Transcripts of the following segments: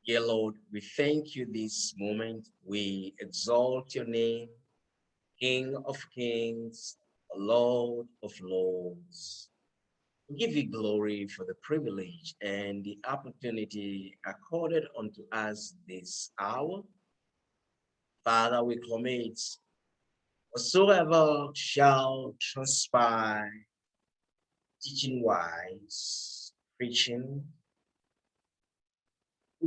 Dear Lord, we thank you this moment. We exalt your name, King of kings, Lord of lords. We give you glory for the privilege and the opportunity accorded unto us this hour. Father, we commit whatsoever shall transpire, teaching wise, preaching,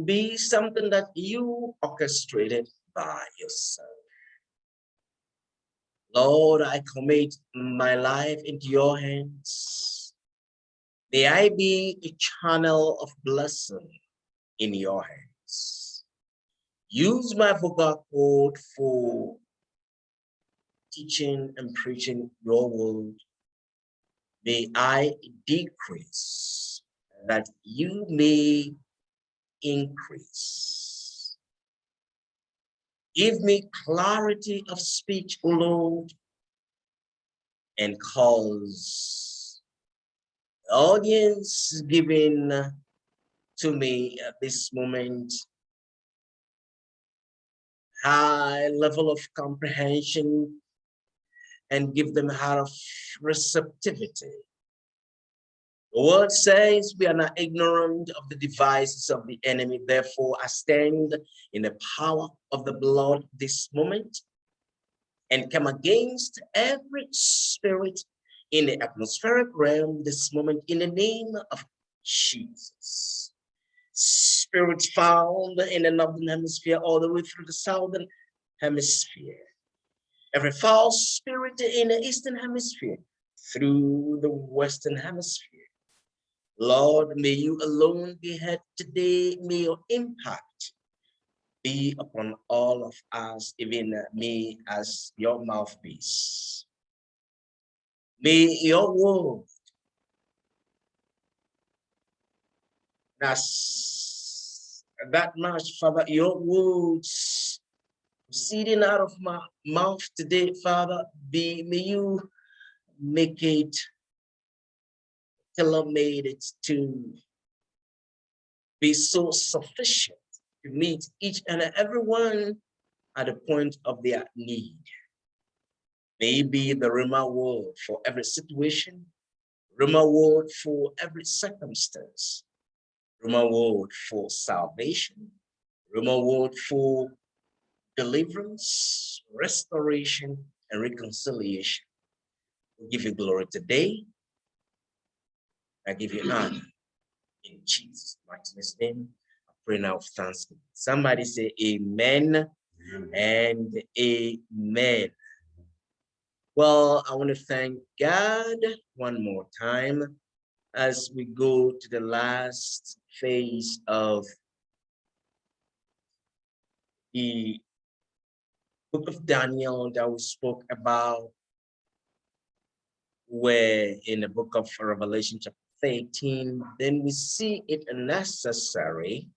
be something that you orchestrated by yourself. Lord, I commit my life into your hands. May I be a channel of blessing in your hands. Use my vocal cord for teaching and preaching your word. May I decrease that you may increase. Give me clarity of speech, O Lord, and cause the audience given to me at this moment high level of comprehension and give them heart of receptivity. The word says we are not ignorant of the devices of the enemy. Therefore, I stand in the power of the blood this moment and come against every spirit in the atmospheric realm this moment in the name of Jesus. Spirit found in the northern hemisphere all the way through the southern hemisphere. Every false spirit in the eastern hemisphere through the western hemisphere. Lord, may you alone be heard today. May your impact be upon all of us, even me as your mouthpiece. May your word, that's that much, Father, your words proceeding out of my mouth today, Father, may you make it tailor-made it to be so sufficient to meet each and every one at the point of their need. Maybe the Rhema word for every situation, Rhema word for every circumstance, Rhema word for salvation, Rhema word for deliverance, restoration, and reconciliation. We give you glory today. I give you honor in Jesus' mighty name. I pray now with thanksgiving. Somebody say amen, and amen. Well, I want to thank God one more time as we go to the last phase of the book of Daniel that we spoke about, where in the book of Revelation chapter 13, then we see it necessary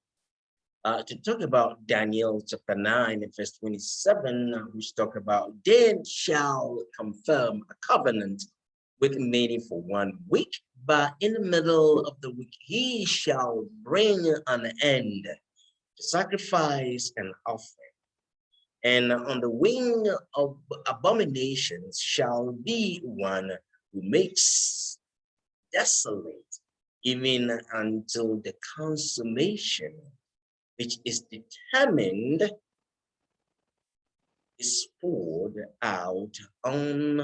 to talk about Daniel chapter 9 and verse 27, which talk about, then shall confirm a covenant with many for 1 week, but in the middle of the week he shall bring an end to sacrifice and offering. And on the wing of abominations shall be one who makes desolate, even until the consummation, which is determined, is poured out on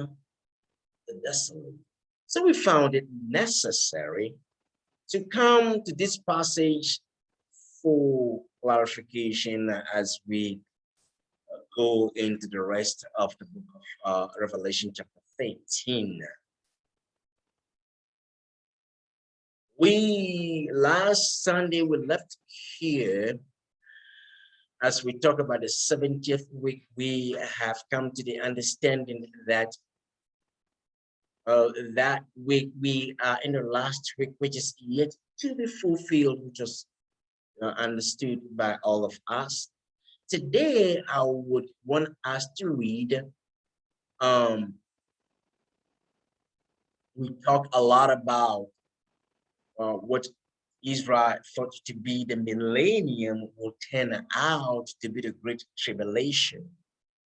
the desolate. So we found it necessary to come to this passage for clarification as we go into the rest of the book of Revelation chapter 13. Last Sunday, we left here as we talk about the 70th week. We have come to the understanding that that week we are in the last week, which is yet to be fulfilled, which was understood by all of us. Today, I would want us to read. We talk a lot about what Israel thought to be the millennium will turn out to be the great tribulation.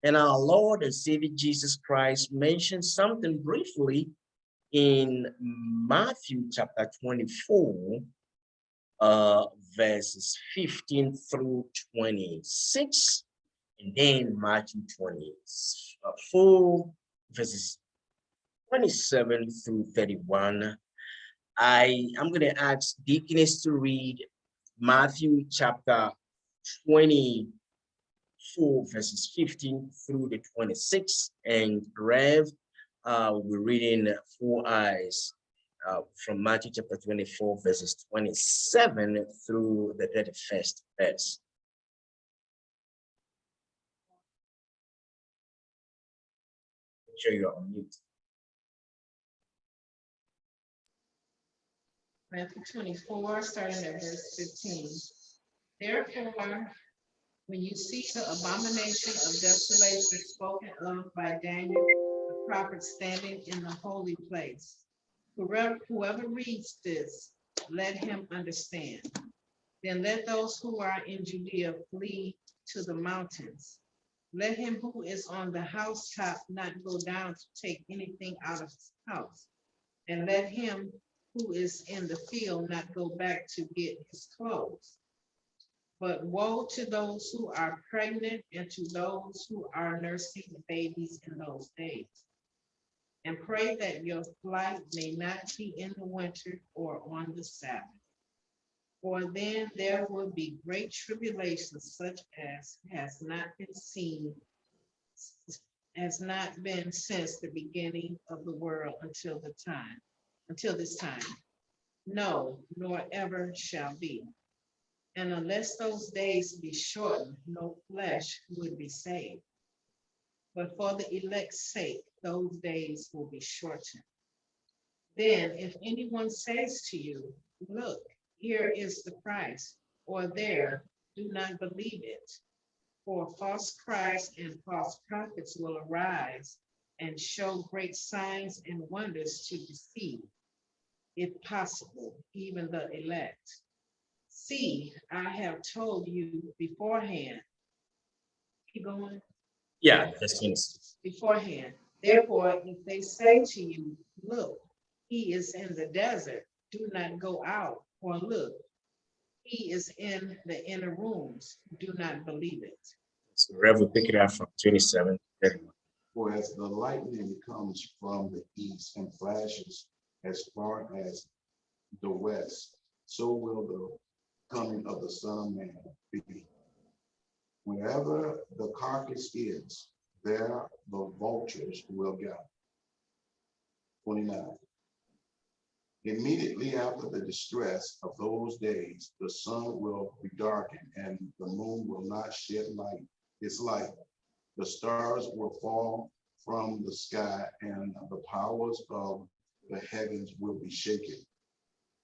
And our Lord and Savior Jesus Christ mentioned something briefly in Matthew chapter 24, verses 15 through 26, and then Matthew 24, verses 27 through 31. I am going to ask Deaconess to read Matthew chapter 24, verses 15 through the 26, and Rev, we're reading Four Eyes from Matthew chapter 24, verses 27 through the 31st verse. Make sure you're on mute. Matthew 24, starting at verse 15. Therefore, when you see the abomination of desolation spoken of by Daniel, the prophet, standing in the holy place, whoever reads this, let him understand. Then let those who are in Judea flee to the mountains. Let him who is on the housetop not go down to take anything out of his house. And let him who is in the field not go back to get his clothes. But woe to those who are pregnant and to those who are nursing babies in those days. And pray that your flight may not be in the winter or on the Sabbath. For then there will be great tribulation, such as has not been since the beginning of the world until this time. No, nor ever shall be. And unless those days be shortened, no flesh would be saved. But for the elect's sake, those days will be shortened. Then if anyone says to you, look, here is the Christ, or there, do not believe it. For false Christs and false prophets will arise and show great signs and wonders to deceive, if possible, even the elect. See, I have told you beforehand. Keep going. Yeah, that's finished. Beforehand. Therefore, if they say to you, look, he is in the desert, do not go out, or look, he is in the inner rooms, do not believe it. So Rev will pick it up from 27 to 31. For as the lightning comes from the east and flashes as far as the west, so will the coming of the Son of Man be. Wherever the carcass is, there the vultures will gather. 29. Immediately after the distress of those days, the sun will be darkened, and the moon will not shed its light. The stars will fall from the sky, and the powers of the heavens will be shaken.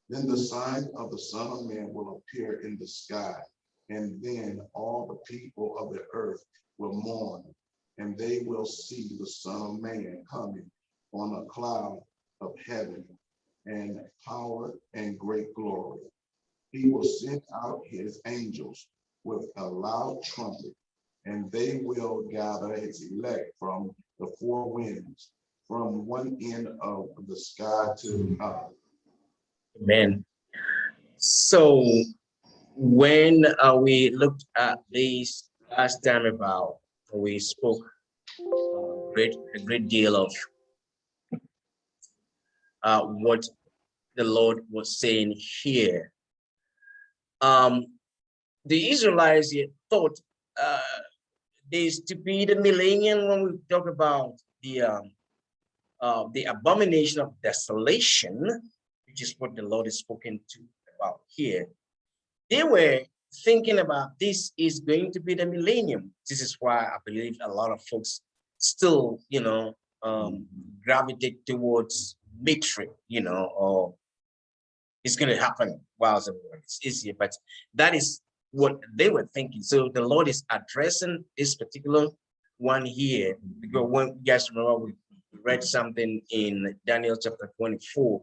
Then the sign of the Son of Man will appear in the sky, and then all the people of the earth will mourn, and they will see the Son of Man coming on a cloud of heaven, and power and great glory. He will send out his angels with a loud trumpet, and they will gather his elect from the four winds, from one end of the sky to the other. Amen. So when we looked at this last time about, we spoke a great deal of what the Lord was saying here. The Israelites thought this to be the millennium when we talk about the abomination of desolation, which is what the Lord is spoken to about here. They were thinking about this is going to be the millennium. This is why I believe a lot of folks still, gravitate towards victory, or it's going to happen while it's easier. But that is what they were thinking. So the Lord is addressing this particular one here, because when you guys remember, we read something in Daniel chapter 24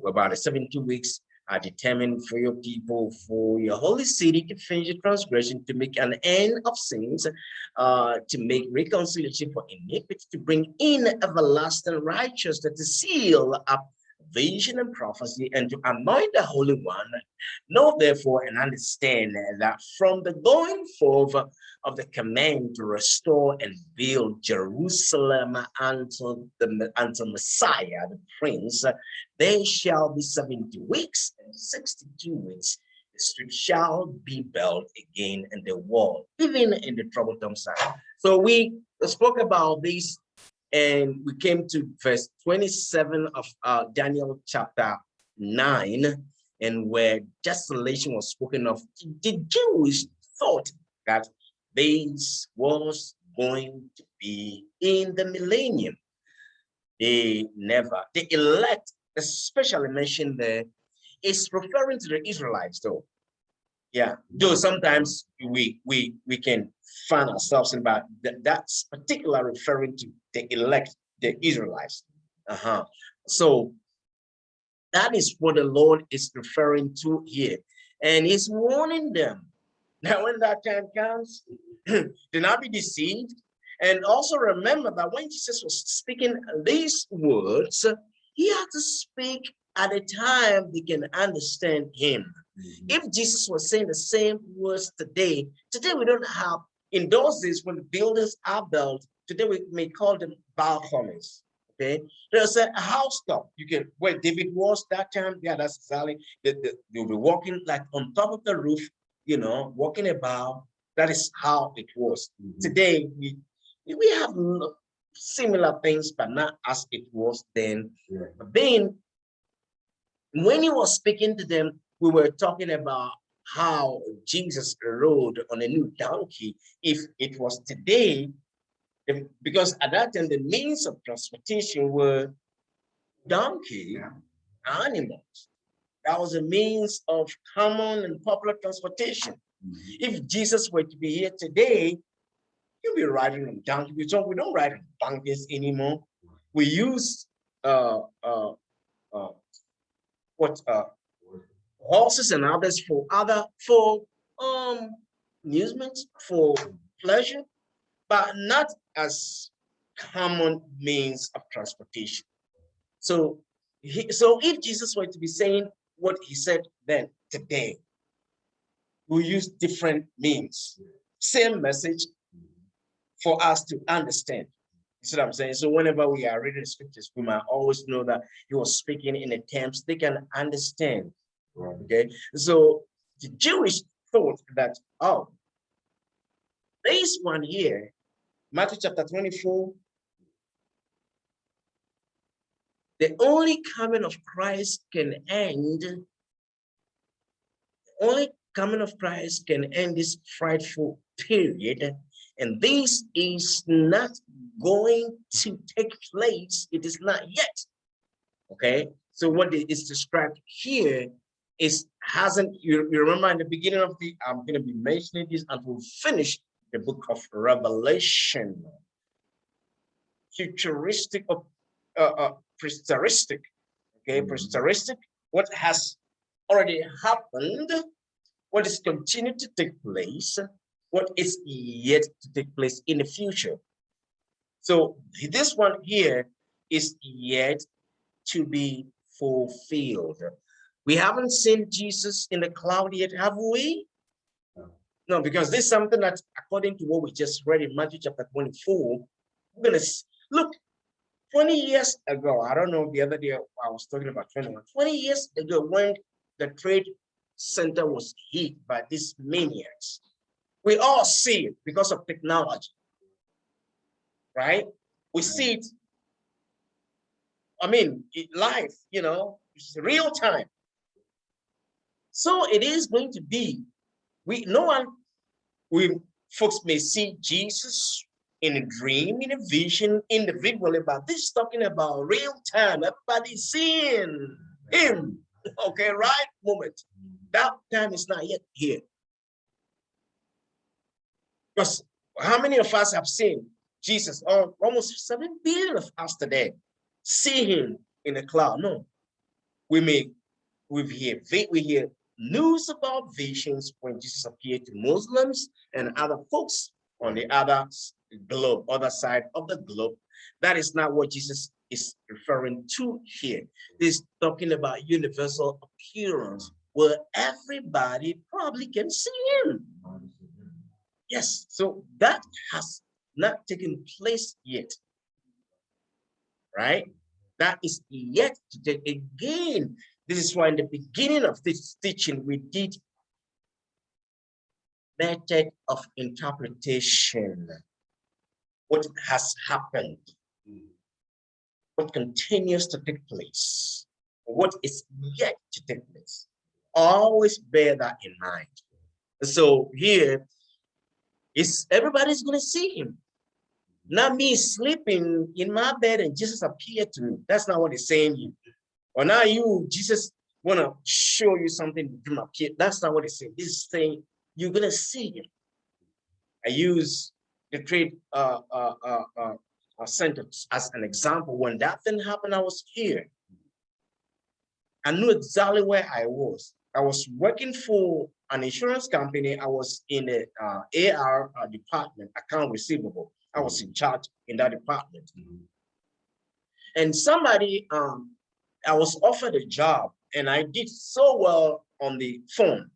about the 72 weeks are determined for your people, for your holy city to finish the transgression, to make an end of sins, to make reconciliation for iniquity, to bring in everlasting righteousness, to seal up vision and prophecy, and to anoint the Holy One. Know therefore and understand that from the going forth of the command to restore and build Jerusalem unto Messiah, the Prince, there shall be 70 weeks and 62 weeks. The street shall be built again and the wall, even in the troubled time. So we spoke about this, and we came to verse 27 of Daniel chapter 9, and where desolation was spoken of. The Jews thought that this was going to be in the millennium. The elect, especially mentioned there, is referring to the Israelites, though. Yeah, though sometimes we can find ourselves in about that's particular referring to the elect, the Israelites. So that is what the Lord is referring to here, and He's warning them. Now, when that time comes, do not be deceived. And also remember that when Jesus was speaking these words, He had to speak at a time they can understand Him. If Jesus was saying the same words today we don't have, in those days when the buildings are built, today we may call them balconies. Okay, there's a housetop. You can, where David was that time, yeah, that's exactly, you'll be walking like on top of the roof, walking about. That is how it was. Today, we have similar things, but not as it was then. But then, when He was speaking to them, we were talking about how Jesus rode on a new donkey. If it was today, because at that time, the means of transportation were donkey, animals. That was a means of common and popular transportation. If Jesus were to be here today, he'll be riding on donkey. We don't ride on donkeys anymore. We use horses and others for amusement, for pleasure, but not as common means of transportation. So if Jesus were to be saying what He said then today, we use different means, same message for us to understand. You see what I'm saying? So whenever we are reading the scriptures, we might always know that He was speaking in the terms they can understand. Okay, so the Jewish thought that, oh, this one here, Matthew chapter 24, the only coming of Christ can end, only coming of Christ can end this frightful period, and this is not going to take place. It is not yet. Okay, so what is described here is you remember in the beginning of I'm going to be mentioning this until we finish the book of Revelation. Futuristic of preteristic, okay, preteristic, what has already happened, what is continuing to take place, what is yet to take place in the future. So this one here is yet to be fulfilled. We haven't seen Jesus in the cloud yet, have we? No, because this is something that, according to what we just read in Matthew chapter 24, we're going to look. 20 years ago, I don't know, the other day I was talking about 20 years ago, when the trade center was hit by these maniacs. We all see it because of technology, right? We see it, I mean, live, it's real time. So it is going to be, folks may see Jesus in a dream, in a vision, individually, but this is talking about real time. Everybody's seeing Him. Okay, right moment. That time is not yet here. Because how many of us have seen Jesus? Almost 7 billion of us today see Him in a cloud. No, we we hear news about visions when Jesus appeared to Muslims and other folks on the other other side of the globe. That is not what Jesus is referring to here. He's talking about universal appearance where everybody probably can see him. Yes, so that has not taken place yet, right? That is yet to take again. This is why in the beginning of this teaching, we did method of interpretation. What has happened, what continues to take place, what is yet to take place. Always bear that in mind. So here is everybody's going to see him. Not me sleeping in my bed and Jesus appeared to me. That's not what he's saying here. Or now you, Jesus, want to show you something from appear. That's not what he's saying. He's saying you're going to see him. I use the trade sentence as an example. When that thing happened, I was here. I knew exactly where I was. I was working for an insurance company. I was in the AR department, account receivable. I was in charge in that department. And somebody, I was offered a job and I did so well on the phone.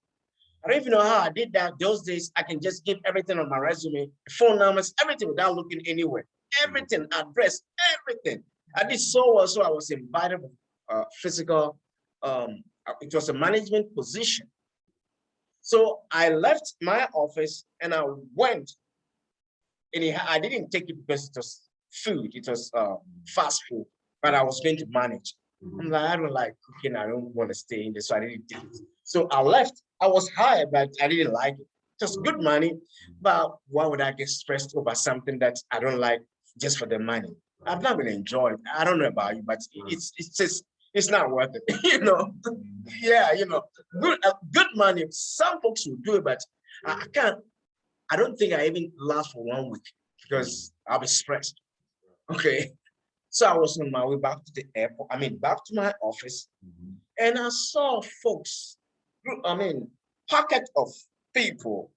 I don't even know how I did that. Those days, I can just give everything on my resume, phone numbers, everything without looking anywhere. Everything, address, everything. I did so well, so I was invited physical, it was a management position. So I left my office and I went, and I didn't take it because it was food, it was fast food, but I was going to manage. I'm like, I don't like cooking, I don't want to stay in this, so I didn't take it. So I left. I was hired, but I didn't like it. Just good money, but why would I get stressed over something that I don't like just for the money? I'm not gonna enjoy it. I don't know about you, but it's just it's not worth it. You know, yeah, you know, good money. Some folks will do it, but I can't. I don't think I even last for 1 week because I'll be stressed. Okay, so I was on my way back to the airport. I mean, back to my office, and I saw folks. I mean, pocket of people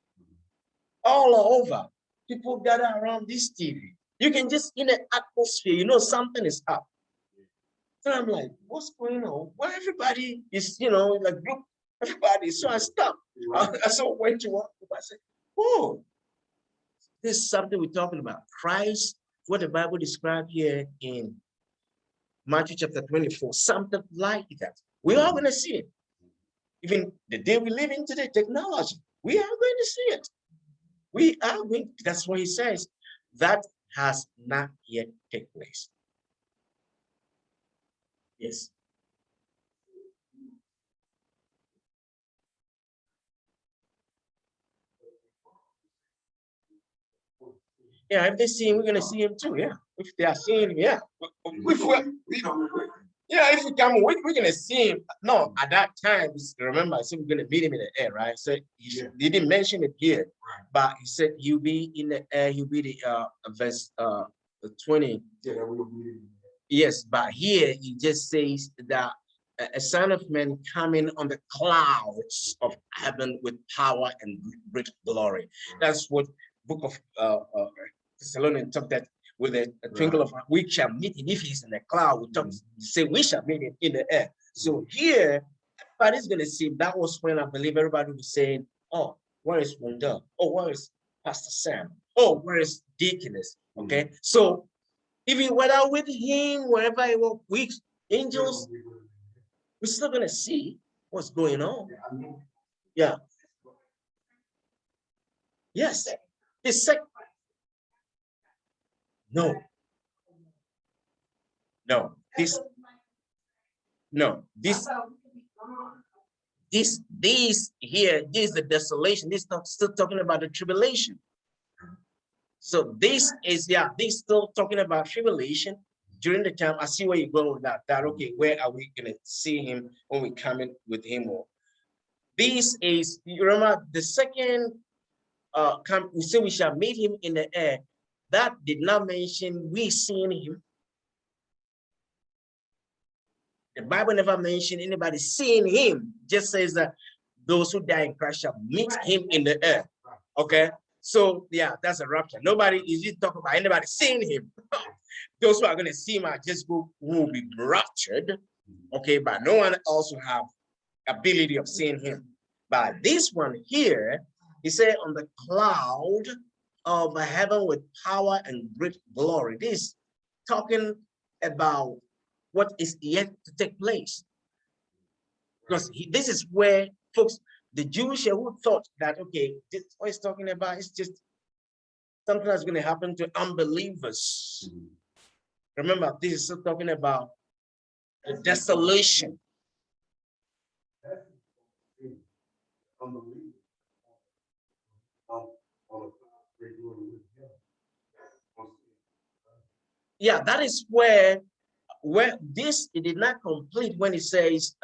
all over. People gather around this TV. You can just in the atmosphere, you know, something is up. So I'm like, what's going on? Well, everybody is, you know, like group, everybody. So I stopped. I so went to work. I said, oh, this is something we're talking about. Christ, what the Bible described here in Matthew chapter 24, something like that. We are going to see it. Even the day we live in today, technology, we are going to see it. We are going, that's what he says. That has not yet taken place. Yes. Yeah, if they see him, we're gonna see him too. Yeah. If they are seeing him, yeah. Yeah, if we come, we're gonna see him. No, at that time, remember, I said we're gonna meet him in the air, right? So he didn't mention it here, but he said he'll be in the air. He'll be the verse 20. Yes, but here he just says that a son of man coming on the clouds of heaven with power and great glory. That's what book of Thessalonians talked that with a twinkle of we shall meet him if he's in the cloud. We talk say we shall meet him in the air. So here, everybody's gonna see. That was when I believe everybody was saying, "Oh, where is Wanda? Oh, where is Pastor Sam? Oh, where is Deaconess?" Okay, so even whether with him, wherever he was, we angels, we're still gonna see what's going on. Yeah. Yes. The second. No. No. This. No. This here. This is the desolation. This not still talking about the tribulation. So this is this still talking about tribulation during the time. I see where you're going with that. That okay, where are we gonna see him when we come in with him? Or this is, you remember the second we say we shall meet him in the air. That did not mention we seeing him. The Bible never mentioned anybody seeing him. Just says that those who die in Christ shall meet him in the air. Okay. So yeah, that's a rapture. Nobody is just talking about anybody seeing him. Those who are going to see him are just who will be raptured. Okay, but no one also have ability of seeing him. But this one here, he said on the cloud of heaven with power and great glory. This talking about what is yet to take place. Because this is where folks, the Jewish who thought that, okay, this what he's talking about is just something that's going to happen to unbelievers. Remember, this is still talking about the desolation. Yeah, that is where this it did not complete when it says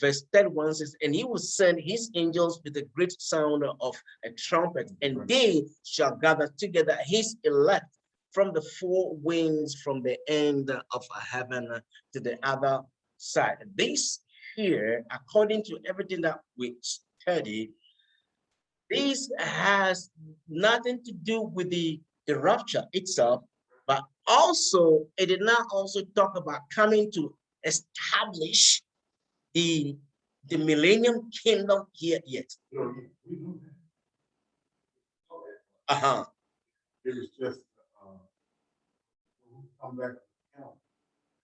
verse 31 says, and he will send his angels with a great sound of a trumpet, and they shall gather together his elect from the four winds, from the end of heaven to the other side. This here, according to everything that we study, this has nothing to do with the rapture itself, but also it did not also talk about coming to establish the millennium kingdom here yet. Uh-huh. It was just come back to count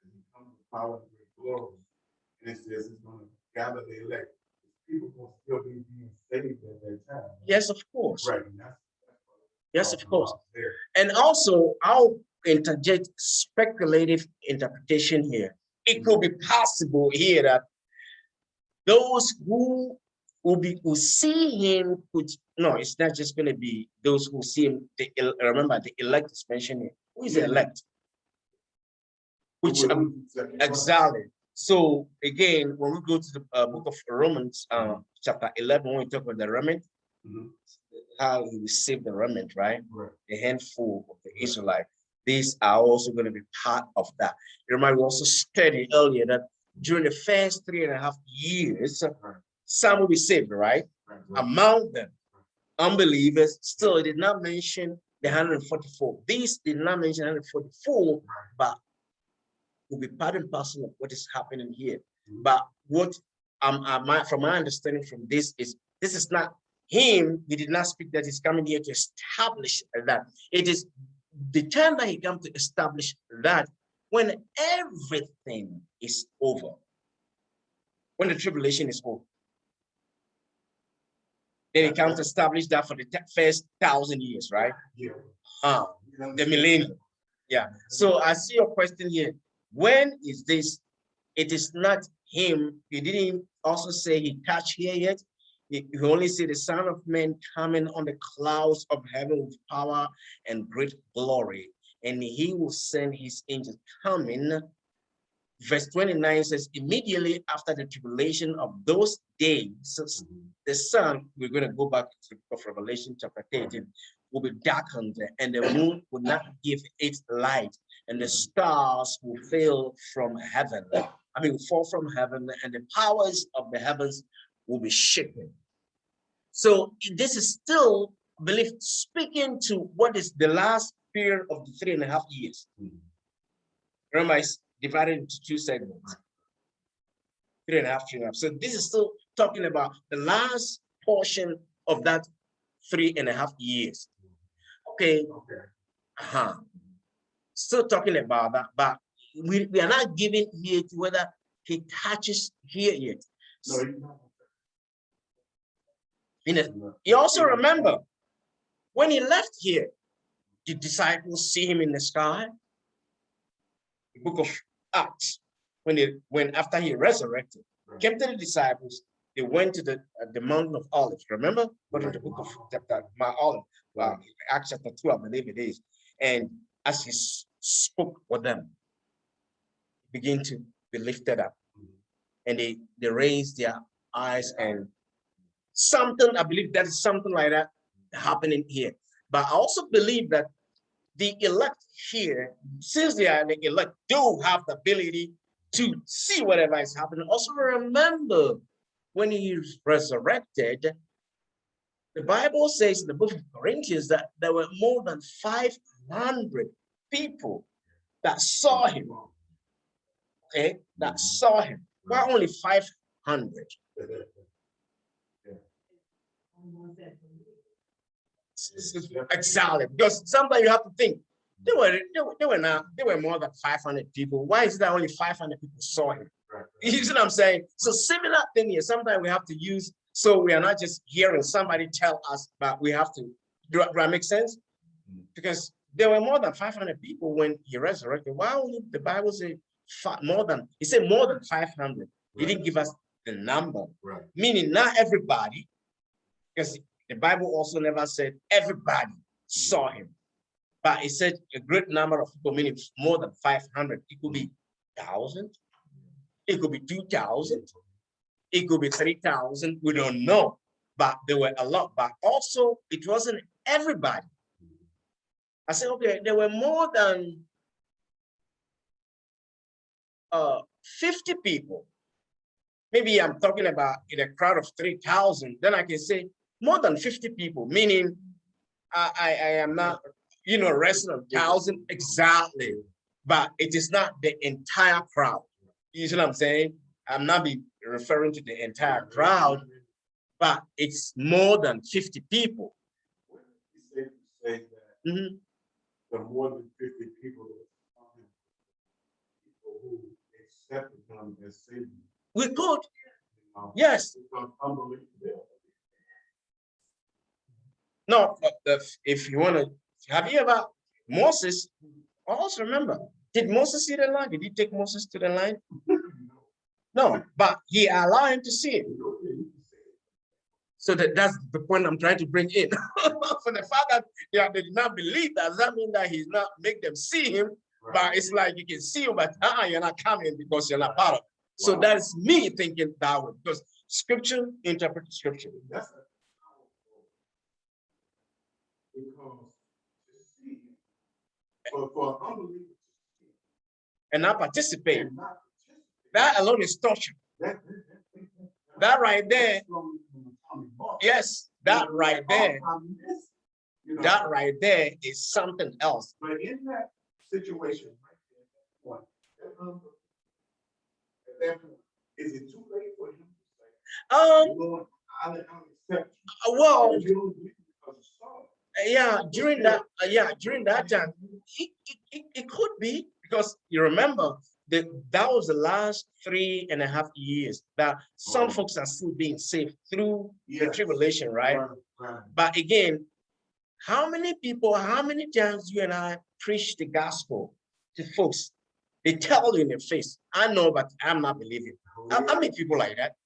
and come to power and glory. And it says it's going to gather the elect. People will still be being saved at that time. Yes, of course. Right. Yes, of course. And also, I'll interject speculative interpretation here. It could be possible here that those who who see him could, no, it's not just going to be those who see him. Remember, the elect is mentioned here. Who is the elect? Which exactly. So again, when we go to the book of Romans, chapter 11, when we talk about the remnant, how he received the remnant, right? The handful of the Israelite. These are also going to be part of that. You remember, we also studied earlier that during the first 3.5 years, some will be saved, right? Among them, unbelievers, still it did not mention the 144. These did not mention 144, but will be part and parcel of what is happening here. But what from my understanding from this is not him. He did not speak that he's coming here to establish that. It is the time that he comes to establish that when everything is over, when the tribulation is over. Then he comes to establish that for the first 1,000 years, right? Yeah. The millennium. Yeah. So I see your question here. When is this? It is not him. He didn't also say he touched here yet. You only see the Son of Man coming on the clouds of heaven with power and great glory. And he will send his angels coming. Verse 29 says, immediately after the tribulation of those days, the sun, we're going to go back to the book of Revelation chapter 13, will be darkened, and the moon will not give its light, and the stars will fall from heaven. Fall from heaven, and the powers of the heavens will be shaken. So this is still, I believe, speaking to what is the last period of the 3.5 years. Remember, it's divided into two segments. 3.5, 3.5. So this is still talking about the last portion of that 3.5 years. Okay. Still talking about that, but we are not giving here to whether he touches here yet. So, you also remember when he left here, the disciples see him in the sky. The book of Acts, when after he resurrected, came to the disciples, they went to the mountain of Olives. Remember? Go to the book of chapter Olive, Acts chapter 2, I believe it is. And as he spoke with them, began to be lifted up, and they raised their eyes, and something, I believe that is something like that happening here. But I also believe that the elect here, since they are the elect, do have the ability to see whatever is happening. Also remember, when he resurrected, the Bible says in the book of Corinthians that there were more than 500 people that saw him. Okay, that saw him. Why only 500? Exactly, because sometimes you have to think there were more than 500 people. Why is it that only 500 people saw him? You see what I'm saying? So similar thing here. Sometimes we have to use, so we are not just hearing somebody tell us, but we have to. Do that make sense? Because there were more than 500 people when he resurrected. Why only the Bible say more than? He said more than 500. He didn't give us the number, meaning not everybody, because the Bible also never said everybody saw him, but it said a great number of people, meaning more than 500. It could be 1,000, it could be 2,000, it could be 3,000. We don't know, but there were a lot. But also, it wasn't everybody. I said, okay, there were more than 50 people. Maybe I'm talking about in a crowd of 3,000. Then I can say more than 50 people, meaning I am not, resting on 1,000 exactly, but it is not the entire crowd. You see what I'm saying? I'm not referring to the entire crowd, but it's more than 50 people. Say that the more than 50 people who accepted him as Savior. We could, yes. No, if you want to, have you ever, Moses, also remember, did Moses see the line? Did he take Moses to the line? No, but he allowed him to see it. So that's the point I'm trying to bring in. For the fact that they did not believe, does that mean that he's not make them see him? Right. But it's like you can see him, but you're not coming because you're not part of it. So that is me thinking that way, because scripture interprets scripture. That's because to see for unbelievers and not participate, that alone is torture. That right there, yes, that right there, that right there is something else. But in that situation, is it too late for him to say, well, during that time, it could be, because you remember that was the last 3.5 years that some folks are still being saved through the tribulation, right? But again, how many times you and I preach the gospel to folks? They tell you in your face, I know, but I'm not believing. I meet people like that.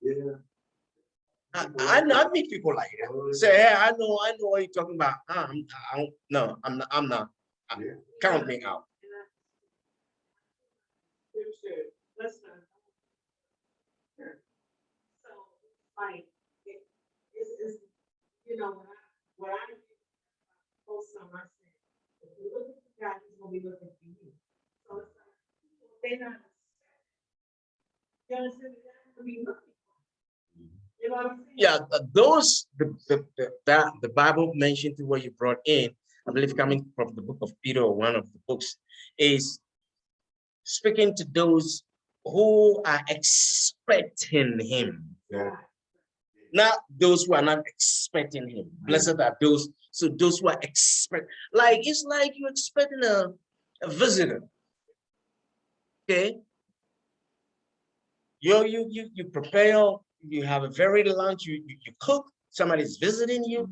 I meet people like that. Say, hey, I know what you're talking about. No, I'm not. Count me out. So, like, it's what I post on my saying, if you look at the guy, he's gonna be looking for you. So it's like they're not, you understand, they're gonna be looking for you. You know what I'm saying? Yeah, those the Bible mentioned to what you brought in, I believe coming from the book of Peter, or one of the books, is speaking to those who are expecting him. Yeah. Not those who are not expecting him. Blessed are those. So those who are it's like you're expecting a visitor. Okay. You prepare, you have a very lunch, you cook, somebody's visiting you,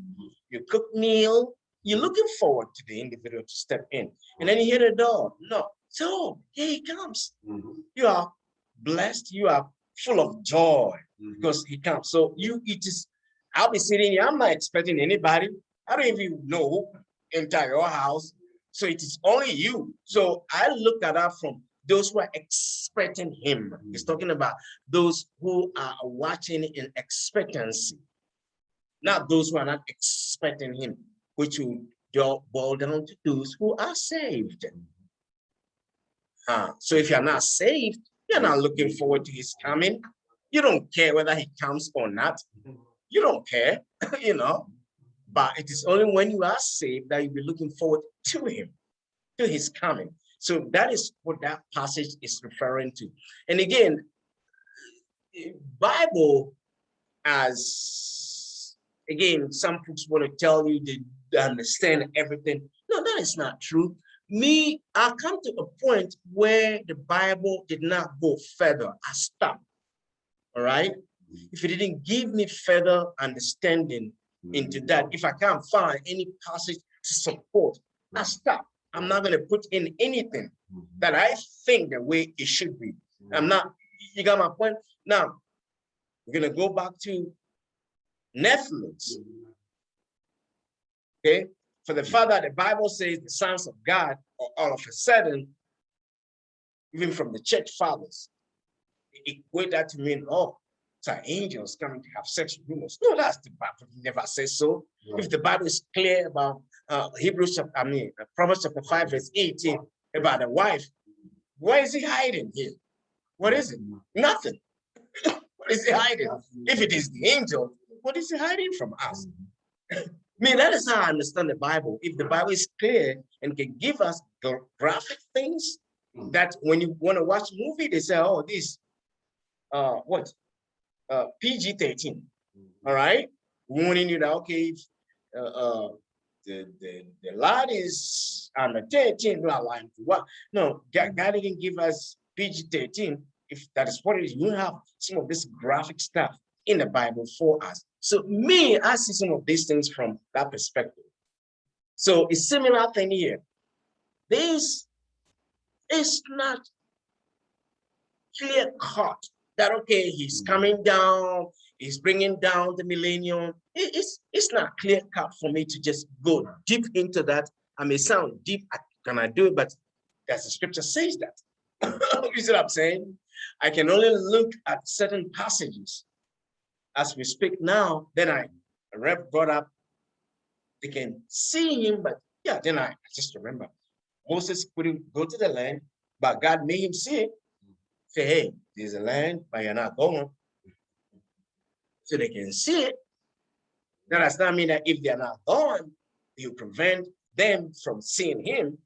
you cook meal, you're looking forward to the individual to step in. And then you hear the door. No. So here he comes. You are blessed, you are full of joy because he comes. So I'll be sitting here, I'm not expecting anybody. I don't even know enter your house. So it is only you. So I look at that from those who are expecting him. He's talking about those who are watching in expectancy, not those who are not expecting him, which will boil down to those who are saved. So if you're not saved, You're not looking forward to his coming. You don't care whether he comes or not. You don't care, you know. But it is only when you are saved that you'll be looking forward to him, to his coming. So that is what that passage is referring to. And again, Bible, as again, some folks want to tell you they understand everything. No, that is not true. Me, I come to a point where the Bible did not go further. I stopped. All right. If it didn't give me further understanding into that, if I can't find any passage to support, I stop. I'm not going to put in anything that I think the way it should be. I'm not, you got my point? Now, we're going to go back to Netflix. Okay. For the father, the Bible says the sons of God are all of a sudden, even from the church fathers, equate that to mean, oh, so angels coming to have sex with humans. No, that's the Bible never says so. Right. If the Bible is clear about Proverbs chapter 5, verse 18, about the wife, what is he hiding here? What is it? Nothing. What is he hiding? If it is the angel, what is he hiding from us? I mean, that is how I understand the Bible. If the Bible is clear and can give us graphic things that when you want to watch a movie, they say, oh, this, PG-13, all right? Warning you that, okay, the lad is under 13, blah, blah, what? No, God didn't give us PG-13. If that is what it is, you have some of this graphic stuff in the Bible for us. So me, I see some of these things from that perspective. So a similar thing here. This is not clear cut that, okay, he's coming down, he's bringing down the millennium. It's not clear cut for me to just go deep into that. I may sound deep, can I do it? But as the scripture says that. You see what I'm saying? I can only look at certain passages as we speak now. Then I brought up, they can see him, but yeah, then I just remember Moses couldn't go to the land, but God made him see it. Say, hey, there's a land, but you're not going. So they can see it. That does not mean that if they're not going, you prevent them from seeing him.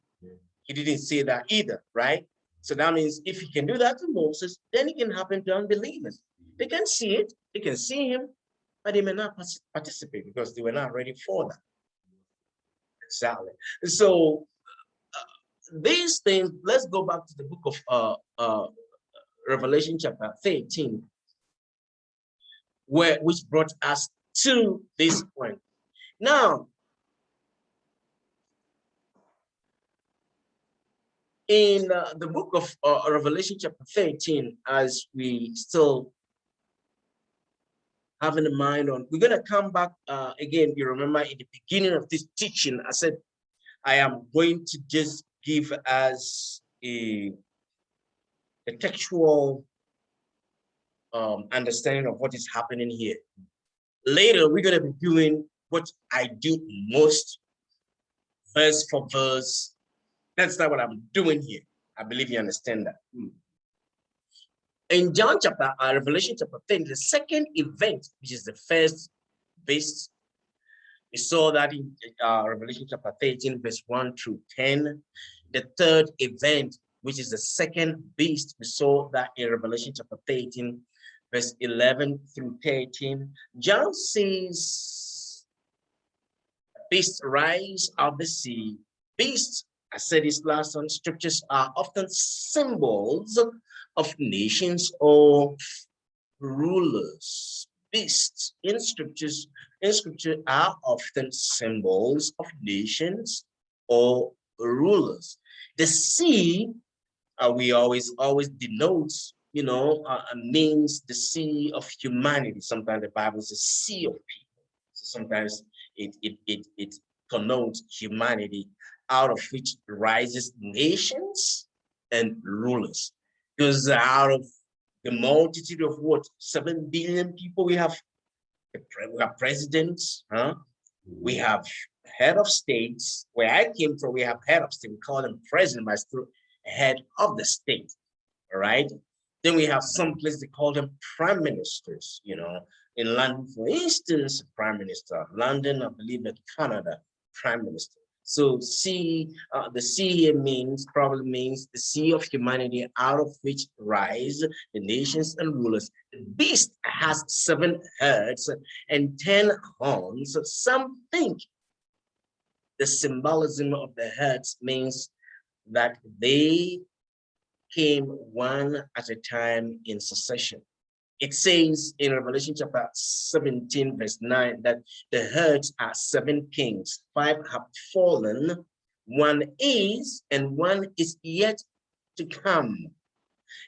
He didn't say that either, right? So that means if he can do that to Moses, then it can happen to unbelievers. They can see it, they can see him, but they may not participate because they were not ready for that. Exactly. So these things, let's go back to the book of Revelation chapter 13, which brought us to this point. Now, in the book of Revelation chapter 13, as we still have in mind on, we're going to come back again. You remember in the beginning of this teaching, I said, I am going to just give us a textual understanding of what is happening here. Later, we're going to be doing what I do most, verse for verse. That's not what I'm doing here. I believe you understand that. In Revelation chapter 10, the second event, which is the first beast, we saw that in Revelation chapter 13, verse 1 through 10. The third event, which is the second beast, we saw that in Revelation chapter 13, verse 11 through 13. John says, beasts rise out of the sea. Beasts, I said this last time, scriptures are often symbols of nations or rulers. Beasts in scripture are often symbols of nations or rulers. The sea, we always denotes, means the sea of humanity. Sometimes the Bible is a sea of people. So sometimes it connotes humanity, out of which rises nations and rulers. Because out of the multitude of 7 billion people, we have presidents, we have head of states. Where I came from, we have head of state. We call them president, but still head of the state. All right. Then we have some places they call them prime ministers, you know. In London, for instance, prime minister. London, I believe that Canada, prime minister. So the sea here probably means the sea of humanity out of which rise the nations and rulers. The beast has 7 heads and 10 horns. So some think the symbolism of the heads means that they came one at a time in succession. It says in Revelation chapter 17, verse 9, that the heads are 7 kings. 5 have fallen, 1 is, and 1 is yet to come.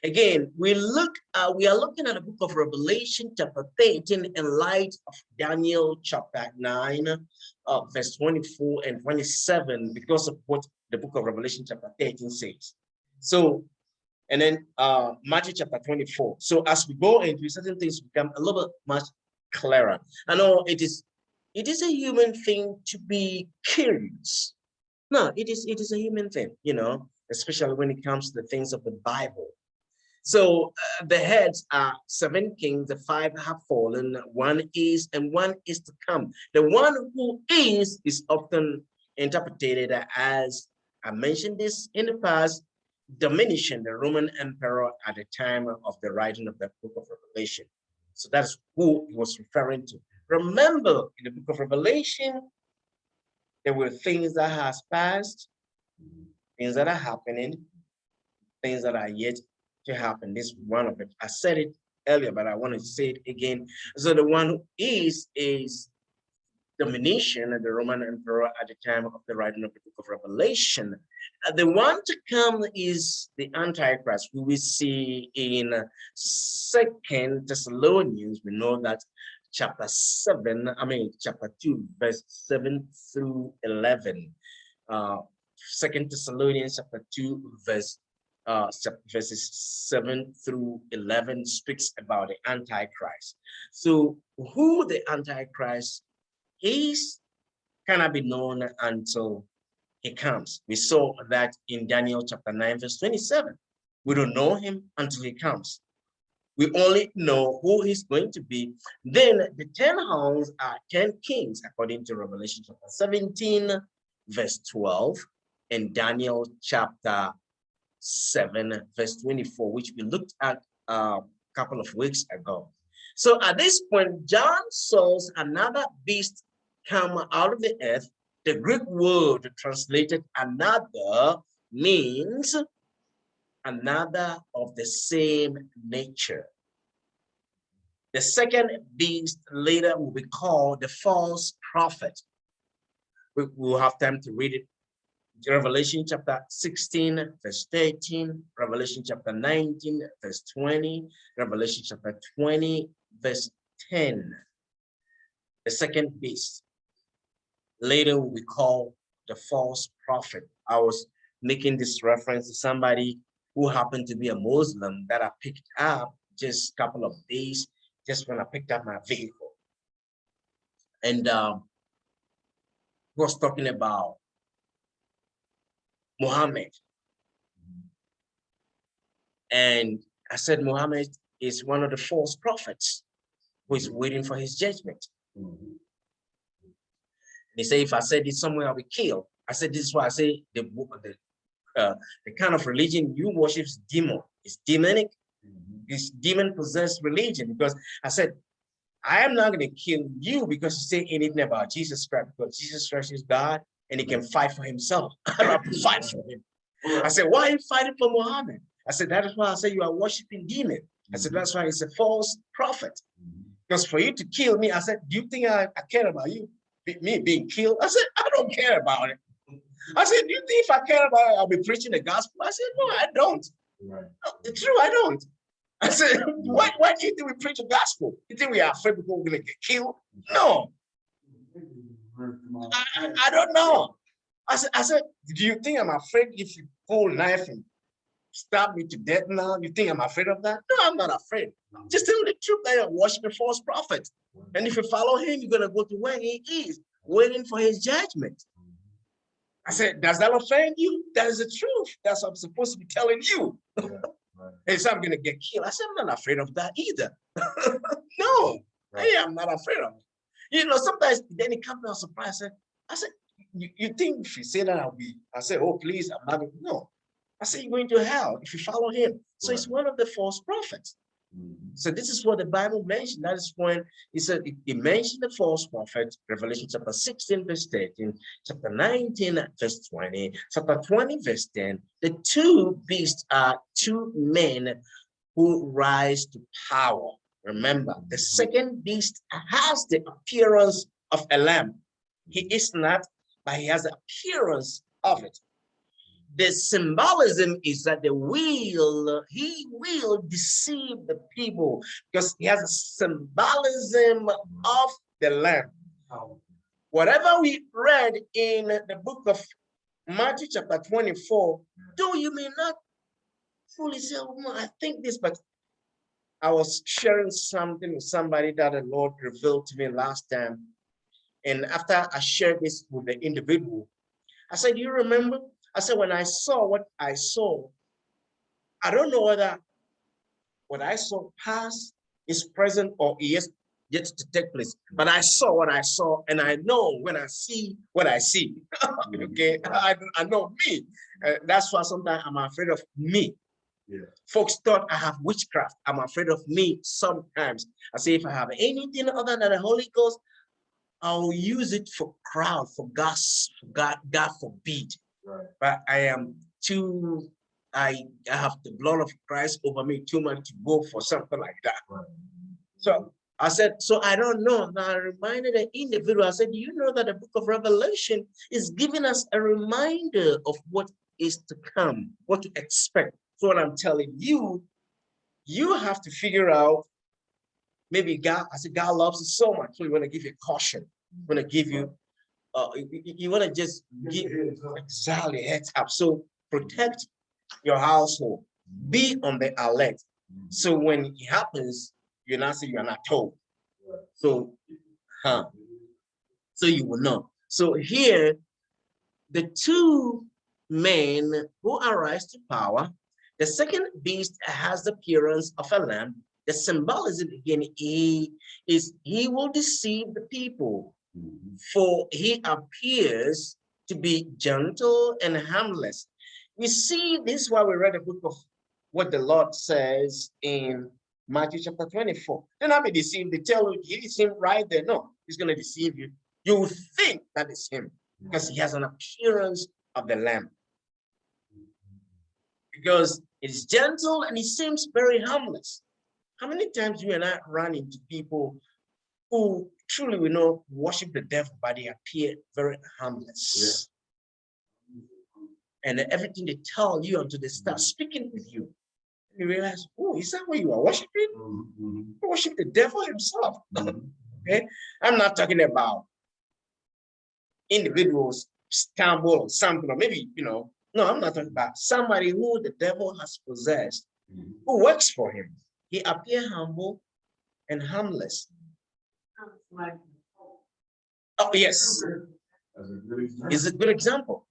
Again, we are looking at the book of Revelation chapter 13 in light of Daniel chapter 9, verse 24 and 27, because of what the book of Revelation chapter 13 says. So, and then Matthew chapter 24. So as we go into certain things become a little bit much clearer. I know it is a human thing to be curious. No, it is a human thing, you know, especially when it comes to the things of the Bible. So the heads are 7 kings, the 5 have fallen, 1 is, and 1 is to come. The one who is often interpreted as, I mentioned this in the past, Domitian, the Roman emperor at the time of the writing of the book of Revelation. So that's who he was referring to. Remember, in the book of Revelation, there were things that has passed, things that are happening, things that are yet to happen. This is one of it. I said it earlier, but I want to say it again. So the one who is Domitian, the Roman emperor at the time of the writing of the book of Revelation. The one to come is the Antichrist, who we see in 2 Thessalonians. We know that chapter 2, verse 7 through 11. 2 Thessalonians chapter 2, verses 7 through 11 speaks about the Antichrist. So who the Antichrist is cannot be known until he comes. We saw that in Daniel chapter 9, verse 27. We don't know him until he comes. We only know who he's going to be. Then the 10 horns are 10 kings, according to Revelation chapter 17, verse 12, and Daniel chapter 7, verse 24, which we looked at a couple of weeks ago. So at this point, John saw another beast come out of the earth. The Greek word translated another means another of the same nature. The second beast later will be called the false prophet. We will have time to read it. Revelation chapter 16, verse 13, Revelation chapter 19, verse 20, Revelation chapter 20, verse 10. The second beast later will be called the false prophet. I was making this reference to somebody who happened to be a Muslim that I picked up just a couple of days, just when I picked up my vehicle. And was talking about Muhammad. And I said, Muhammad is one of the false prophets who is waiting for his judgment. They say, if I said this somewhere, I'll be killed. I said, this is why I say the kind of religion you worship is demon. It's demonic. It's demon-possessed religion. Because I said, I am not going to kill you because you say anything about Jesus Christ, because Jesus Christ is God and he can fight for himself. I don't have to fight for him. I said, why are you fighting for Muhammad? I said, that is why I say you are worshiping demon. I said, that's why he's a false prophet. Because for you to kill me, I said, do you think I care about you? Me being killed? I said, I don't care about it. I said, do you think if I care about it, I'll be preaching the gospel? I said, no, I don't. Right. It's true, I don't. I said, why do you think we preach the gospel? You think we are afraid people are going to get killed? No. I don't know. I said, do you think I'm afraid if you pull a knife and stab me to death now? You think I'm afraid of that? No, I'm not afraid. Just tell me the truth that you're worshiping false prophet. And if you follow him, you're going to go to where he is, waiting for his judgment. I said, does that offend you? That is the truth. That's what I'm supposed to be telling you. Yeah, right. and so I'm going to get killed. I said, I'm not afraid of that either. No, I am not afraid of it. You know, sometimes then it comes out surprised. I said, you think if you say that I'll be, I said, oh, please, I'm not, no. I said, you're going to hell if you follow him. So it's one of the false prophets. So this is what the Bible mentioned. That is when he said, he mentioned the false prophet, Revelation chapter 16, verse 13, chapter 19, verse 20, chapter 20, verse 10. The two beasts are two men who rise to power. Remember, the second beast has the appearance of a lamb. He is not, but he has the appearance of it. The symbolism is that he will deceive the people because he has a symbolism of the lamb. Whatever we read in the book of Matthew chapter 24, though you may not fully say, oh, no, I think this, but I was sharing something with somebody that the Lord revealed to me last time. And after I shared this with the individual, I said, do you remember? I said, when I saw what I saw, I don't know whether what I saw past is present or is yet to take place. But I saw what I saw, and I know when I see what I see. Okay, I know me. That's why sometimes I'm afraid of me. Yeah. Folks thought I have witchcraft. I'm afraid of me sometimes. I say, if I have anything other than the Holy Ghost, I'll use it for crowd, for God forbid. Right. But I am too, I have the blood of Christ over me too much to go for something like that. Right. So I said, so I don't know. Now I reminded the individual, I said, do you know that the book of Revelation is giving us a reminder of what is to come, what to expect. So what I'm telling you, you have to figure out, maybe God, I said, God loves you so much. So we want to give you caution. We want to give you, you want to just give exactly heads up. So protect your household. Be on the alert. So when it happens, you're not saying you're not told. So, so you will know. So here, the two men who arise to power, the second beast has the appearance of a lamb. The symbolism again is he will deceive the people, for he appears to be gentle and harmless. We see this while we read the book of what the Lord says in Matthew chapter 24. Do not be deceived. They tell you it is him right there. No, he's going to deceive you. You think that is him because he has an appearance of the lamb. Because it's gentle and he seems very harmless. How many times you and I run into people who truly we know worship the devil, but they appear very harmless? Yeah. And everything they tell you until they start speaking with you, you realize, oh, is that what you are worshiping? You worship the devil himself. Okay, I'm not talking about individuals stumble or something, or maybe, you know, no, I'm not talking about somebody who the devil has possessed, who works for him. He appears humble and harmless. Oh, yes. It's a good example.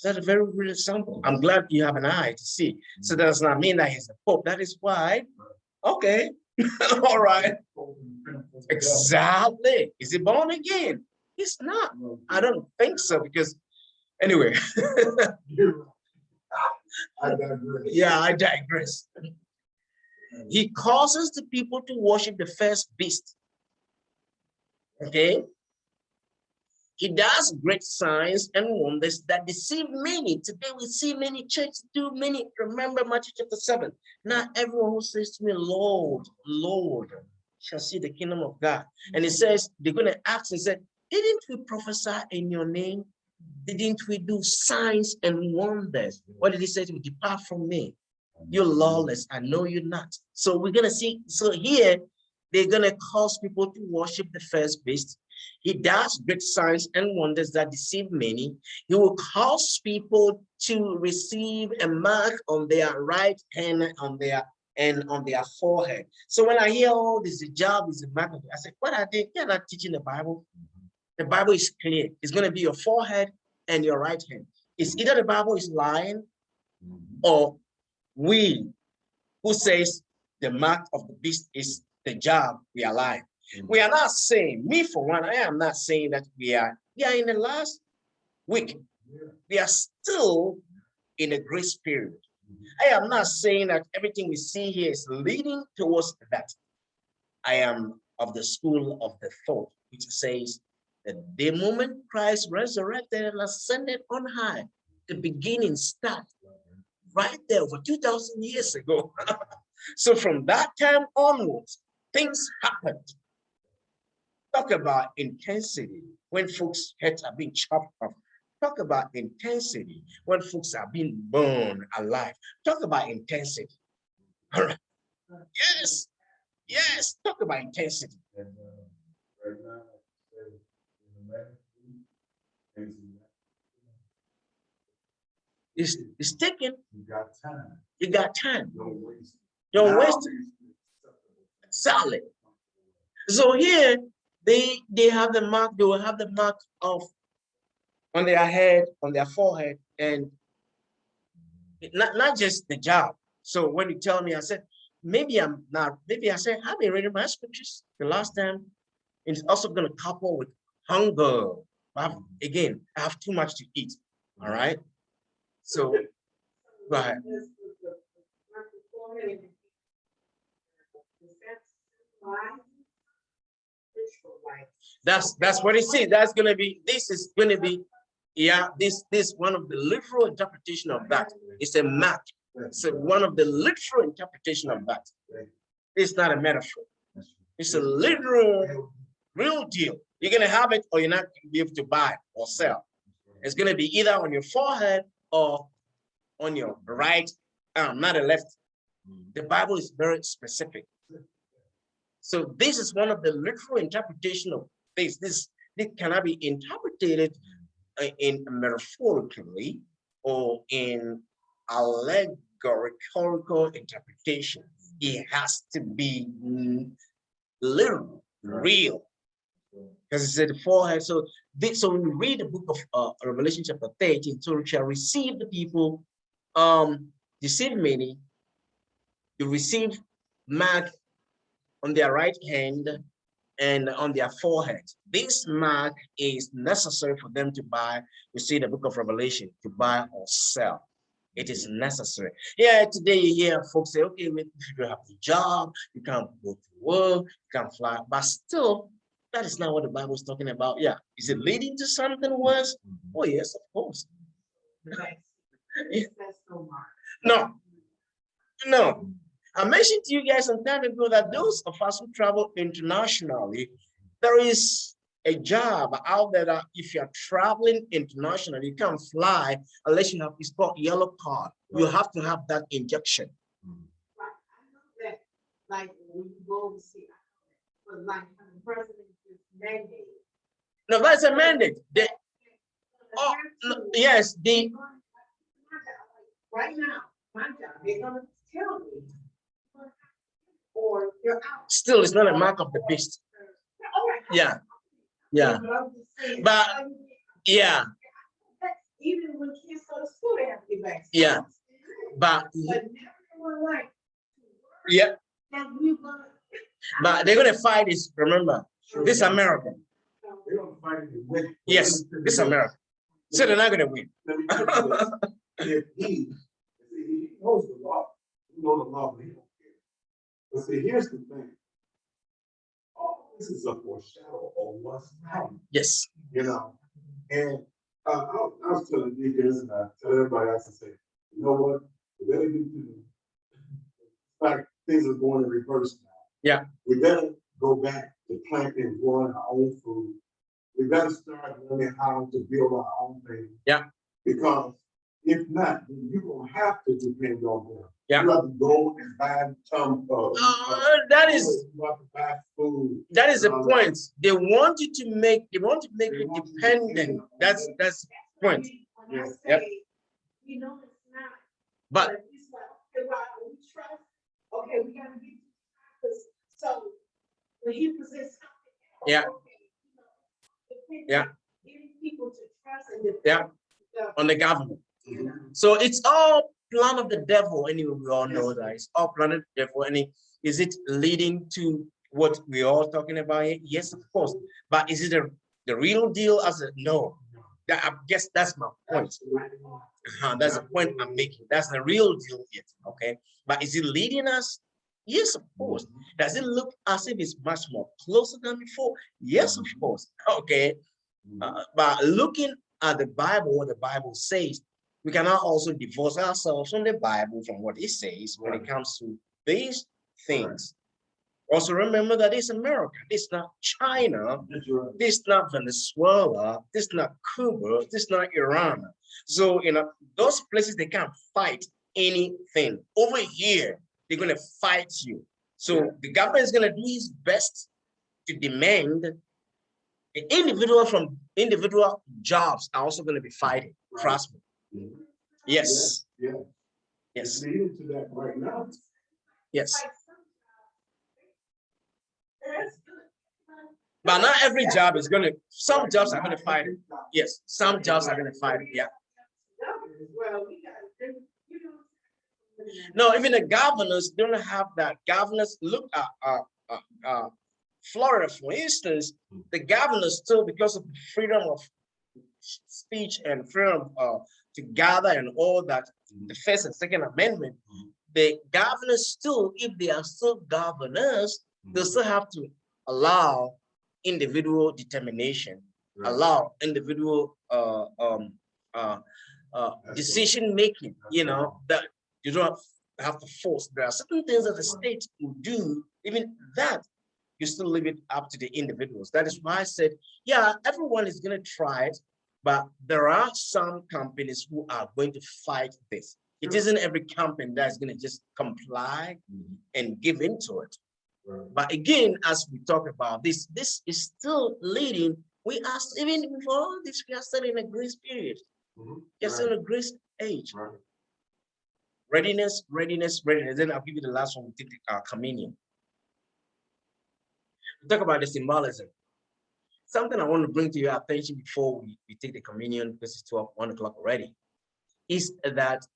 That's a very good example. I'm glad you have an eye to see. So that does not mean that he's a pope. That is why, okay, all right. Exactly. Is he born again? He's not. I don't think so, because anyway. Yeah, I digress. He causes the people to worship the first beast. Okay. He does great signs and wonders that deceive many. Today we see many churches do many. Remember Matthew chapter 7. Not everyone who says to me, Lord, Lord, shall see the kingdom of God. And it says, they're going to ask and say, didn't we prophesy in your name? Didn't we do signs and wonders? What did he say to me? Depart from me. You're lawless. I know you're not. So we're going to see. So here, they're going to cause people to worship the first beast. He does great signs and wonders that deceive many. He will cause people to receive a mark on their right hand and on their forehead. So when I hear, oh, this is a job, is a mark, I say, what are they? They're not teaching the Bible. The Bible is clear. It's going to be your forehead and your right hand. It's either the Bible is lying or we who says the mark of the beast is the job we are alive. We are not saying, me for one, I am not saying that we are in the last week. We are still in a grace period. I am not saying that everything we see here is leading towards that. I am of the school of the thought, which says that the moment Christ resurrected and ascended on high, the beginning started right there over 2,000 years ago. So from that time onwards, things happened. Talk about intensity when folks' heads are being chopped off. Talk about intensity when folks are being burned alive. Talk about intensity. All right. Yes. Yes. Talk about intensity. And right now, in the next It's taken. you got time. You got time. Don't waste it. Don't Now waste it. is acceptable. Solid. So here they have the mark. They will have the mark of on their head, on their forehead, and not just the job. So when you tell me, I said, maybe I'm not, maybe I said, I've been reading my scriptures the last time. It's also going to couple with hunger. Again, I have too much to eat. All right. So go ahead. That's what it says. That's gonna be, this is gonna be, yeah, this one of the literal interpretation of that. It's a mark. It's one of the literal interpretation of that. It's not a metaphor. It's a literal, real deal. You're gonna have it, or you're not gonna be able to buy or sell. It's gonna be either on your forehead or on your right arm, not the left. The Bible is very specific. So this is one of the literal interpretation of this. This cannot be interpreted in metaphorically or in allegorical interpretation. It has to be literal, real. Because it said the forehead. So when we read the book of Revelation chapter 13, so we shall receive the people, deceive many, you receive mark on their right hand and on their forehead. This mark is necessary for them to buy. You see the book of Revelation, to buy or sell. It is necessary. Yeah, today you hear folks say, okay, if you don't have a job, you can't go to work, you can't fly, but still, that is not what the Bible is talking about. Yeah, is it leading to something worse? Oh yes, of course. No, no. I mentioned to you guys some time ago that those of us who travel internationally, there is a job out there that if you're traveling internationally, you can't fly unless you have, it's called yellow card. You have to have that injection. Right. I know that, like when you go to see, but like when the president is mandated. No, that's a mandate. Oh, no, yes, right now, my job, they're gonna tell me, or you're out. Still, it's not a mark of the beast. Yeah, yeah, but yeah, even when kids go to school, they have to get back. yeah, but yeah, but they're gonna fight this. Remember, this America. Yes, this is America. So they're not gonna win. If he knows the law, he knows the law, but he don't care. But see, here's the thing. All this is a foreshadow of what's coming. Yes. You know, and I was telling deacons and I tell everybody else to say, you know what? We better get to like things are going in reverse now. Yeah. We better go back to planting and growing our own food. We better start learning how to build our own thing. Yeah. Because if not, then you're gonna have to depend on them. Yeah. You have to go and buy some that is you have to buy food. that is the point. They want you to make you dependent. That's the point. Yes. Yep. You know it's not. But It's like, okay, well, we trust. Okay, we gotta be so when he presents something. Yeah. Okay, Yeah. Getting people to trust and yeah, on the government. So it's all plan of the devil. Anyway, we all know that it's all plan of the devil. And is it leading to what we're all talking about here? Yes, of course. But is it the real deal? As a no? That, I guess that's my point. That's the point I'm making. That's the real deal yet. Okay. But is it leading us? Yes, of course. Does it look as if it's much more closer than before? Yes, of course. Okay. But looking at the Bible, what the Bible says, we cannot also divorce ourselves from the Bible, from what it says when it comes to these things. Also remember that it's America, it's not China, this not Venezuela, this not Cuba, this not Iran. So those places they can't fight anything. Over here, they're gonna fight you. So the government is gonna do his best to demand the individual from individual jobs are also gonna be fighting. Trust me. Yes. Yeah. Yes. Leading to that right now. Yes. But not every job is going to, some jobs are going to fight it. Yes, some jobs are going to fight it. Yeah. No, even the governors don't have that. Governors, look at Florida, for instance, the governors still, because of freedom of speech and freedom to gather and all that, the First and Second Amendment, the governors still, if they are still governors, they still have to allow individual determination, allow individual decision making, that you don't have to force. There are certain things that the state will do, even that you still leave it up to the individuals. That is why I said, yeah, everyone is going to try it, but there are some companies who are going to fight this. It isn't every company that's going to just comply and give into it. But again, as we talk about this is still leading. We are, even before all this, we are still in a grace period. You're still in a grace age. Readiness, readiness, readiness. Then I'll give you the last one. We take the communion. We talk about the symbolism. Something I want to bring to your attention before we take the communion, because it's 1 o'clock already, is that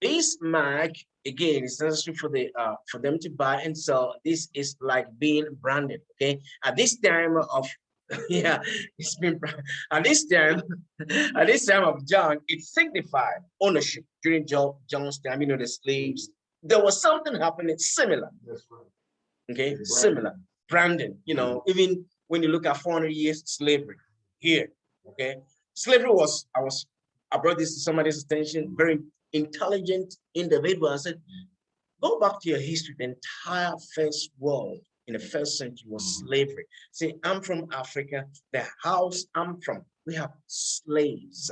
this mark, again, is necessary for them to buy and sell. This is like being branded. Okay, at this time of it's been at this time of John, it signified ownership during John's time. The slaves. There was something happening similar. That's right. Okay, similar branding. Even when you look at 400 years slavery here. Okay, slavery was I brought this to somebody's attention. Very intelligent individual. I said, go back to your history. The entire first world in the first century was slavery. See, I'm from Africa. The house I'm from, we have slaves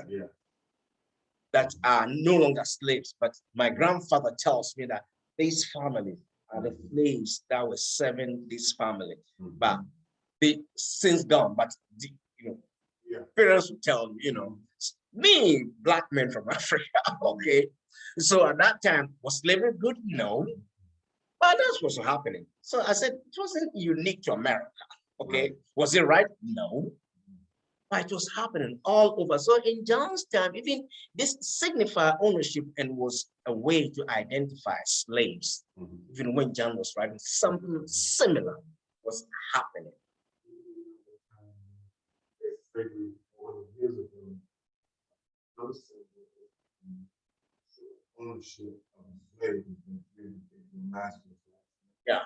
that are no longer slaves. But my grandfather tells me that these families are the slaves that were serving this family. But they since gone. But parents will tell you, me, black men from Africa, okay. So at that time, was slavery good? No. But that's what's happening. So I said, it wasn't unique to America, okay. Was it right? No. But it was happening all over. So in John's time, even this signified ownership and was a way to identify slaves. Even when John was writing, something similar was happening. Yeah.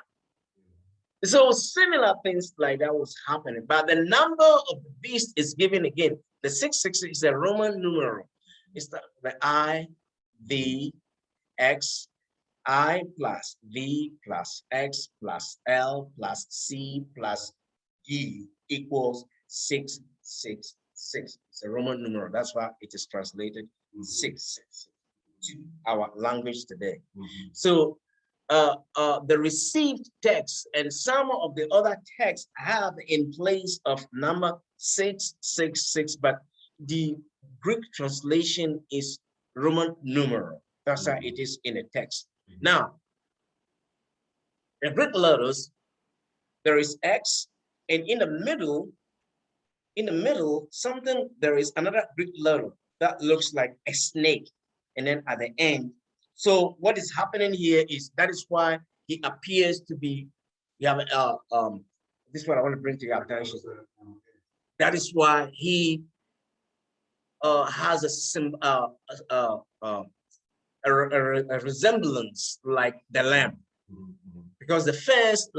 So similar things like that was happening, but the number of the beast is given again. The 666 is a Roman numeral. It's the I, V, X, I plus V plus X plus L plus C plus E equals 666. It's a Roman numeral. That's why it is translated 666 to our language today. So the received text and some of the other texts have in place of number 666, but the Greek translation is Roman numeral. That's how it is in the text. Now, the Greek letters, there is X, and in the middle, in the middle, there is another Greek letter that looks like a snake. And then at the end, so what is happening here is that is why he appears to be, you have, this is what I want to bring to your attention. That is why he has a resemblance like the lamb. Because the first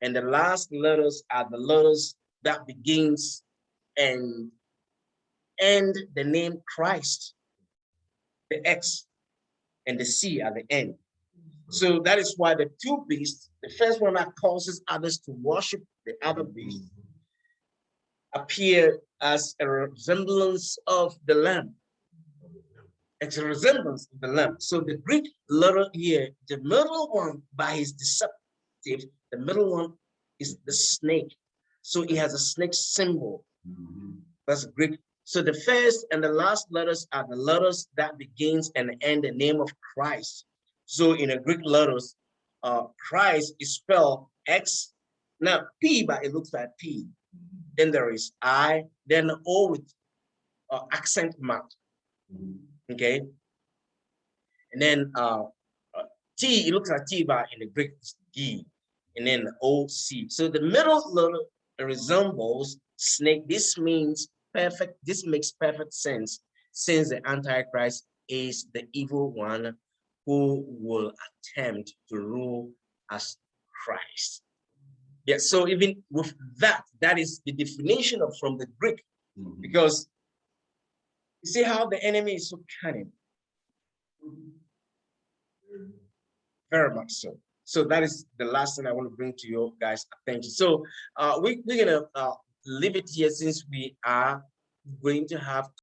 and the last letters are the letters that begins and end the name Christ, the X and the C at the end. So that is why the two beasts, the first one that causes others to worship the other beast, appear as a resemblance of the lamb. It's a resemblance of the lamb. So the Greek letter here, the middle one by his deceptive, the middle one is the snake. So he has a snake symbol. That's Greek. So the first and the last letters are the letters that begins and end the name of Christ. So in the Greek letters, Christ is spelled X. Now P, but it looks like P. Then there is I, then O with accent mark. Okay. And then T, it looks like T, but in the Greek is D. And then OC. So the middle letter resembles snake. This means perfect. This makes perfect sense since the Antichrist is the evil one who will attempt to rule as Christ. Yeah, so even with that, that is the definition of from the Greek, because you see how the enemy is so cunning. Very much so. So that is the last thing I want to bring to you guys' attention. So we're gonna leave it here since we are going to have